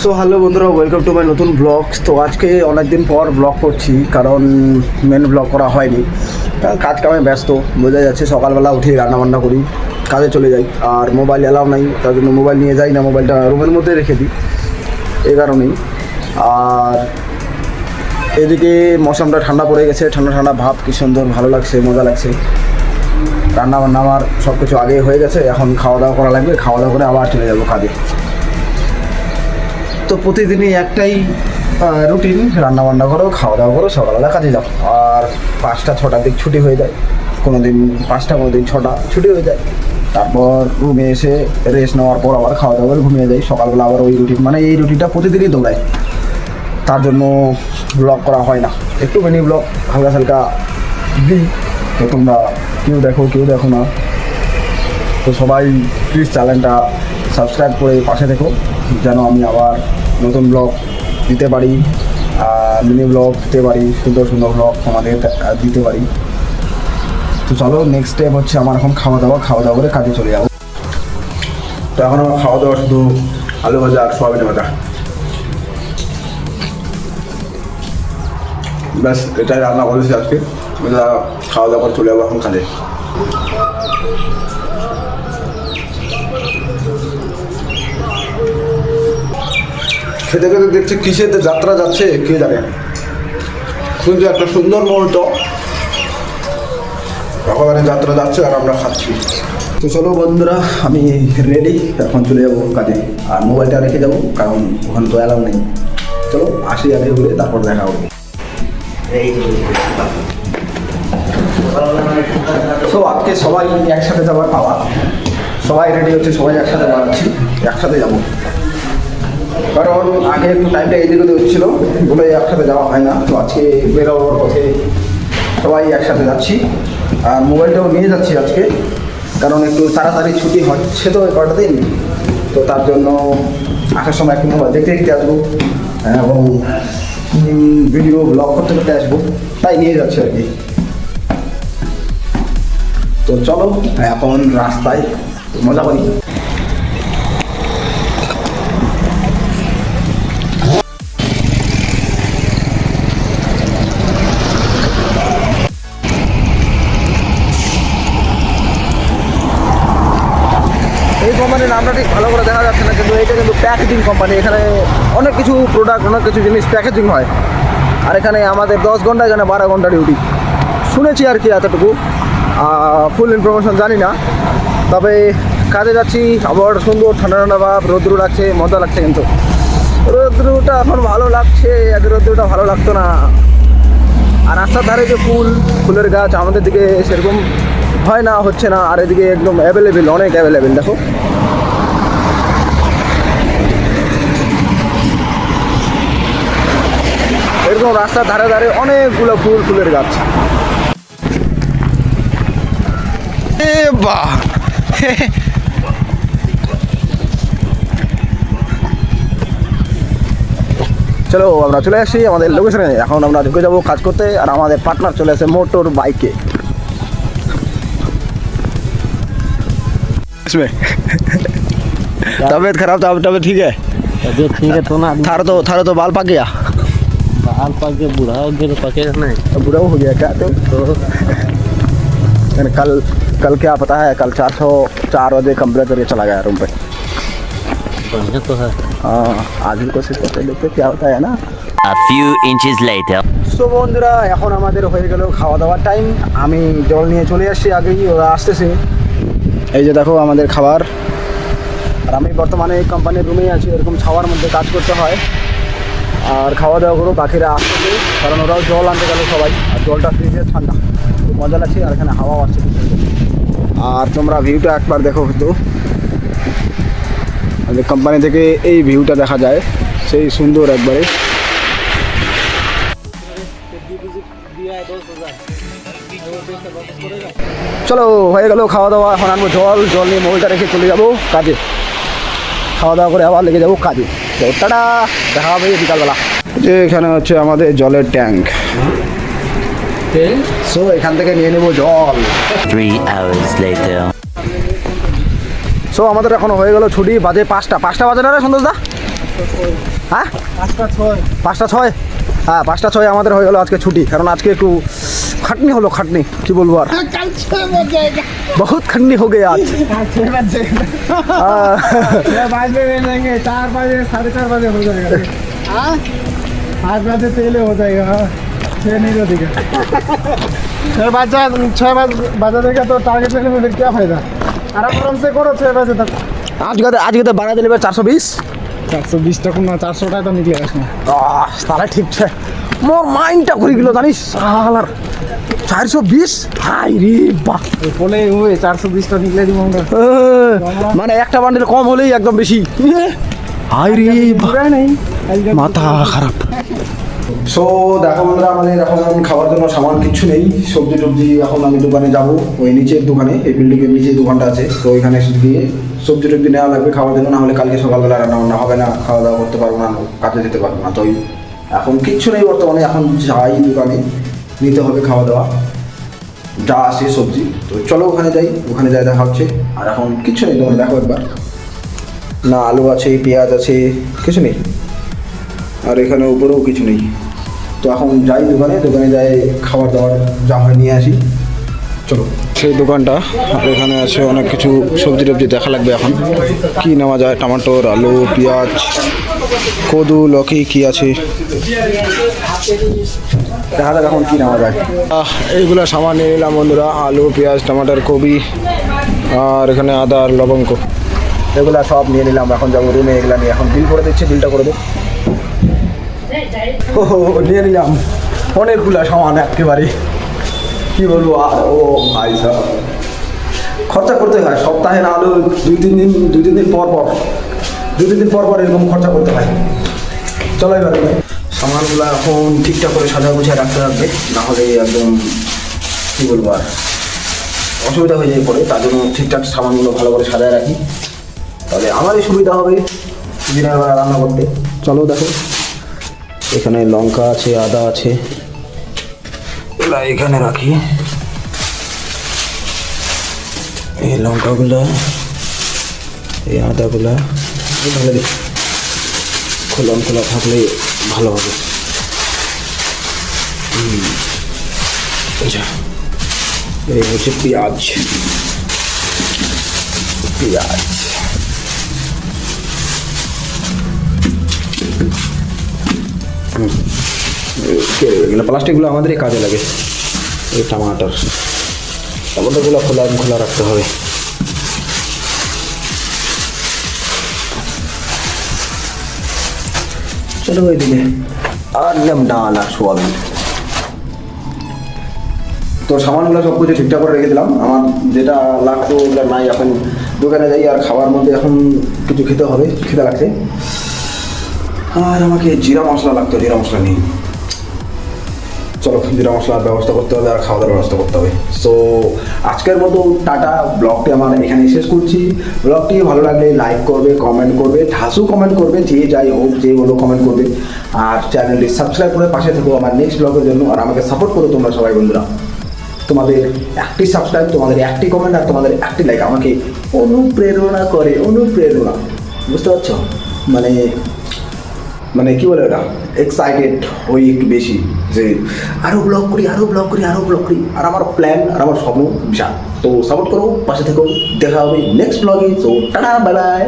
So hello বন্ধুরা, welcome to my নতুন blog. তো আজকে অনেক দিন পর ব্লগ করছি, কারণ মেন ব্লগ করা হয়নি, কাজ কামে ব্যস্ত বোঝা যাচ্ছে। সকালবেলা উঠে রান্নাবান্না করি, কাজে চলে যাই, আর মোবাইল অ্যালাউ নাই, তার জন্য মোবাইল নিয়ে যাই না, মোবাইলটা রুমের মধ্যে রেখে দিই এই কারণেই। আর এদিকে মৌসুমটা ঠান্ডা পড়ে গেছে, ঠান্ডা ঠান্ডা ভাব, কী সুন্দর ভালো লাগছে, মজা লাগছে। রান্নাবান্না আমার সব কিছু আগে হয়ে গেছে, এখন খাওয়া দাওয়া করা লাগবে, খাওয়া দাওয়া করে আবার চলে যাবো কাজে। তো প্রতিদিনই একটাই রুটিন, রান্নাবান্না করো, খাওয়া দাওয়া করো, সকালবেলা কাজে যাও। আর 5টা-6টার দিক ছুটি হয়ে যায়, কোনো দিন 5টা, কোনো দিন 6টা ছুটি হয়ে যায়। তারপর রুমে এসে রেস্ট নেওয়ার পর আবার খাওয়া দাওয়া করে ঘুমিয়ে যাই। সকালবেলা আবার ওই রুটিন, মানে এই রুটিনটা প্রতিদিনই দৌড়ায়, তার জন্য ব্লগ করা হয় না। একটু মিনি ব্লগ হালকা হালকা দিই, তো তোমরা কেউ দেখো না। তো সবাই প্লিজ চ্যানেলটা সাবস্ক্রাইব করে পাশে দেখো, যেন আমি আবার নতুন ব্লগ দিতে পারি, মিনি ব্লগ দিতে পারি, সুন্দর সুন্দর ব্লগ আমাদের দিতে পারি। তো চলো, নেক্সট স্টেপ হচ্ছে আমার এখন খাওয়া দাওয়া করে কাজে চলে যাবো। তো এখন আমার খাওয়া দাওয়া শুধু আলু ভাজা আর সোয়াবিন ভাজা, ব্যাস এটাই রান্না করেছি আজকে। খাওয়া দাওয়া করে চলে যাবো এখন কাজে। খেতে খেতে দেখছি কিসের যাত্রা যাচ্ছে কে জানে, কিন্তু একটা সুন্দর মুহূর্ত, ভগবানের যাত্রা যাচ্ছে আর আমরা খাচ্ছি। তো চলো বন্ধুরা, আমি রেডি, এখন চলে যাবো কাজে। আর মোবাইলটা রেখে যাবো, কারণ ওখানে তো অ্যালাউ নেই। চলো আসি আগে ঘুরে, তারপর দেখা হবে। তো আজকে সবাই একসাথে যাবার পাওয়া, সবাই রেডি হচ্ছে, সবাই একসাথে বাড়াচ্ছি, একসাথে যাবো। কারণ আগে একটু টাইমটা এদিক ওদিক হচ্ছিলো বলে একসাথে যাওয়া হয় না। তো আজকে বেরোবার পথে সবাই একসাথে যাচ্ছি, আর মোবাইলটাও নিয়ে যাচ্ছি আজকে, কারণ একটু তাড়াতাড়ি ছুটি হচ্ছে তো কটা দিন। তো তার জন্য আসার সময় একটু মোবাইল দেখতে দেখতে আসবো, এবং ভিডিও ব্লগ করতে করতে আসবো, তাই নিয়ে যাচ্ছি আর কি। তো চলো এখন রাস্তায় মজা করি। এই কোম্পানির নামটা ঠিক ভালো করে দেখা যাচ্ছে না, কিন্তু এটা কিন্তু প্যাকেজিং কোম্পানি। এখানে অনেক কিছু প্রোডাক্ট, অনেক কিছু জিনিস প্যাকেজিং হয়। আর এখানে আমাদের 10 ঘন্টা, এখানে 12 ঘন্টা ডিউটি শুনেছি আর কি, এতটুকু ফুল ইনফরমেশন জানি না। তবে কাজে যাচ্ছি, আবার সুন্দর ঠান্ডা ঠান্ডা ভাব, রৌদ্র লাগছে, মজা লাগছে। কিন্তু রৌদ্রটা এখন ভালো লাগছে, আগে রৌদ্রটা ভালো লাগতো না। আর রাস্তার ধারে যে ফুলের গাছ আমাদের দিকে সেরকম হয় না, হচ্ছে না। আর এদিকে একদম অ্যাভেলেবেল, অনেক অ্যাভেলেবেল। দেখো এরকম রাস্তার ধারে ধারে অনেকগুলো ফুলের গাছ। এ বাহ, চলো আমরা চলে আসি আমাদের লোকেশনে। এখন আমরা ঢুকে যাবো কাজ করতে, আর আমাদের পার্টনার চলে আসে মোটর বাইকে। तबीयत खराब था, अब तबीयत ठीक है? तबीयत ठीक है तो ना। थारा तो बाल पक गया। बाल पक गया, बूढ़ा हो गया तो पकेगा नहीं। बुरा हो गया क्या तो कल क्या पता है, कल 404 बजे कंप्लेंट करके चला गया रूम पे। बढ़िया तो है। हाँ, आज भी कोशिश करते देखते क्या होता है ना। A few inches later. So বন্ধুরা, এখন আমাদের হয়ে গেল খাওয়া দাওয়ার টাইম। আমি জল নিয়ে চলে আসছি, আগেই ওরা আসতেছে। এই যে দেখো আমাদের খাবার। আর আমি বর্তমানে এই কোম্পানির রুমেই আছি, এরকম ছাওয়ার মধ্যে কাজ করতে হয়। আর খাওয়া দাওয়া করো, বাকিরা আসতেছে, কারণ ওরাও জল আনতে গেল সবাই। আর জলটা ফ্রিজে ঠান্ডা, খুব মজা লাগছে। আর এখানে হাওয়াও আসছে। আর তোমরা ভিউটা একবার দেখো, হয়তো আমাদের কোম্পানি থেকে এই ভিউটা দেখা যায়, সেই সুন্দর একবারে। চলো হয়ে গেল খাওয়া দাওয়া, এখন আনবো জল নিয়ে মোবাইলটা রেখে চলে যাবো কাজে। খাওয়া দাওয়া করে আবার লেগে যাবো কাজে। তো টাটা, দেখা হবে বিকালবেলা। যে এখানে হচ্ছে আমাদের জলের ট্যাঙ্ক। সো এখান থেকে নিয়ে নেবো জল। 3 hours later. সো আমাদের এখনো হয়ে গেল ছুটি, বাজে 5টা বাজে না রে সন্তোষ দা? হ্যাঁ 5টা 6 5টা 6, হ্যাঁ 5টা 6 আমাদের হয়ে গেলো আজকে ছুটি, কারণ আজকে একটু খাটনি হলো, খাটনি কি বলবো আর, বহুত খাটনি हो गया आज। 5 बजे जाएंगे, 4 बजे 4:30 बजे हो जाएगा। 5 बजे पहले हो जाएगा। 6 नहीं बजेगा। 6 बजे देगा तो टारगेट लेने में क्या फायदा। आराम से करो 6 बजे तक। আজকে তো বাড়া দিলে 420। 420 টাকা না 400 টাকা তো নিকলে আসে না। তাহলে ঠিক আছে, মোর মাইন্ডটা ঘুরে গেল জানিস শালার 420, হাই রে বাহ। বলে ওই 420 টাকা নিকলে দিব আমরা। মানে একটা বান্ডেল কম হলেই একদম বেশি, হাই রে বাহ, পুরা নেই মাথা খারাপ। সো দেখো বন্ধুরা, আমাদের এখন খাওয়ার জন্য সামান কিচ্ছু নেই, সবজি টবজি এখন আমি দোকানে যাব, ওই নিচের দোকানে, এই বিল্ডিংয়ের নিচে দোকানটা আছে, তো ওইখানে গিয়ে সবজি টবজি নেওয়া লাগবে খাওয়ার জন্য, না হলে কালকে সকালবেলা রান্না বান্না হবে না, খাওয়া দাওয়া করতে পারবো না, কাজে যেতে পারবো না। তো এখন কিচ্ছু নেই বর্তমানে, এখন যাই দোকানে নিতে হবে খাওয়া দাওয়া যা আসে সবজি, তো চলো ওখানে যাই, ওখানে যাই দেখা হচ্ছে। আর এখন কিচ্ছু নেই, তোমার দেখো একবার, না আলু আছে, পেঁয়াজ আছে, কিছু নেই, আর এখানে উপরেও কিছু নেই। তো এখন যাই দোকানে, দোকানে যাই খাবার দাবার যা হয় নিয়ে আসি, চলো। সেই দোকানটা, আর এখানে আছে অনেক কিছু সবজি টবজি দেখা লাগবে এখন, কি নেওয়া যায়, টমেটোর, আলু, পেঁয়াজ, কদু, লকি কি আছে দেখা যাক এখন কী নেওয়া যায়। এইগুলো সামান নিয়ে নিলাম বন্ধুরা, আলু, পেঁয়াজ, টমাটার, কবি, আর এখানে আদা আর লবঙ্গ, এগুলো সব নিয়ে নিলাম। এখন যাবো রুমে, এগুলো নিয়ে এখন বিল করে দিচ্ছি, বিলটা করে দেবো। ও নিয়ে নিলাম অনেকগুলো সামান একেবারে, কি বলবো আর, ও ভাই সাহেব খরচা করতে হয়, সপ্তাহে না হলেও 2-3 দিন পর পর এরকম খরচা করতে হয়। চলো এবার সামানগুলো এখন ঠিকঠাক করে সাজা গুছিয়ে রাখতে হবে, না হলে একদম কী বলবো আর অসুবিধা হয়ে যায় পরে, তার জন্য ঠিকঠাক সামানগুলো ভালো করে সাজায় রাখি, তাহলে আমারই সুবিধা হবে দিনের বেলা রান্না করতে। চলো দেখো, এখানে লঙ্কা আছে, আদা আছে, এগুলা এখানে রাখি, এই লঙ্কাগুলা, এই আদাগুলা ভালো দেখি খোলা থাকলে ভালো হবে। আচ্ছা, এই হচ্ছে পেঁয়াজ, এগুলো প্লাস্টিকগুলো আমাদেরই কাজে লাগে। এই টমাটারগুলো খোলা রাখতে হবে। চলো ওইদিকে আর নিলাম ডাল আর সোয়াবিন, তো সামানগুলো সব কিছু ঠিকঠাক করে রেখে দিলাম, আমার যেটা লাগতো ওগুলো নাই। এখন দোকানে যাই, আর খাবার মধ্যে এখন কিছু খেতে হবে, খেতে লাগছে। আর আমাকে জিরা মশলা লাগতো, জিরা মশলা নেই, চলো জিরা মশলার ব্যবস্থা করতে হবে, আর খাওয়া দাওয়ার ব্যবস্থা করতে হবে। সো আজকের মতো টাটা, ব্লগটি আমার এখানে শেষ করছি। ব্লগটি ভালো লাগলে লাইক করবে, কমেন্ট করবে, ঢাসু কমেন্ট করবে, যে যাই হোক যে বলো কমেন্ট করবে, আর চ্যানেলটি সাবস্ক্রাইব করে পাশে থাকো আমার নেক্সট ব্লগের জন্য। আর আমাকে সাপোর্ট করো তোমরা সবাই বন্ধুরা, তোমাদের একটি সাবস্ক্রাইব, তোমাদের একটি কমেন্ট আর তোমাদের একটি লাইক আমাকে অনুপ্রেরণা করে, অনুপ্রেরণা, বুঝতে পারছো? মানে কি বলে ওটা, এক্সাইটেড হই একটু বেশি, যে আরও ব্লগ করি, আর আমার প্ল্যান আর আমার স্বপ্ন বিশাল। তো সাপোর্ট করো, পাশে থেকো, দেখা হবে নেক্সট ব্লগে। তো টাটা, বাই বাই।